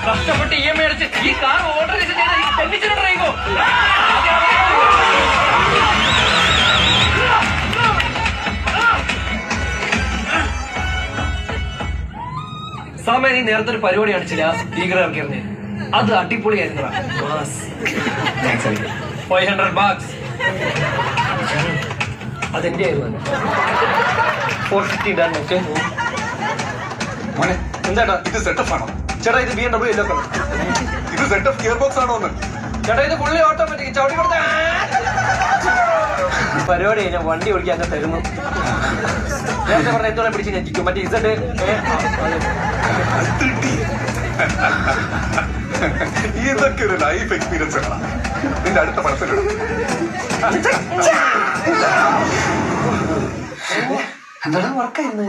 കഷ്ടപ്പെട്ട് EMI അടിച്ച് ഈ കാർ ഓർഡർ ചെയ്തിട്ടുണ്ടോ? സാമ നീ നേരത്തെ ഒരു പരിപാടി കാണിച്ചില്ല, ഭീകര ഇറക്കിയിരുന്നേ. അത് അടിപൊളിയായിരുന്നു. 500 bucks. അതെന്റെ ആയിരുന്നു. 450 ഡൺ. ഓക്കെ മോനെ എന്താ ഇത് സെറ്റപ്പ് ആണോ? ചേട്ടാ? ഇത് BMW എല്ലോ കളർ. ഇത് സെറ്റപ്പ് ഗിയർ ബോക്സ് ആണോ എന്ന്? ചേട്ടാ ഇത് ഫുള്ളി ഓട്ടോമാറ്റിക്. ചവിട്ടി കൊടുത്ത പരിപാടി കഴിഞ്ഞാൽ വണ്ടി ഓടിക്കാൻ അങ്ങനെ തരുന്നു. നേരത്തെ പറഞ്ഞ എന്തോടെ പിടിച്ച് ഞെട്ടിക്കും. മറ്റേ ഇസഡ് ഇതൊക്കെ ഒരു ലൈഫ് എക്സ്പീരിയൻസ് ആണ്. നിന്റെ അടുത്ത പടത്തിലിടും. എന്താണ് വർക്കായിരുന്നു.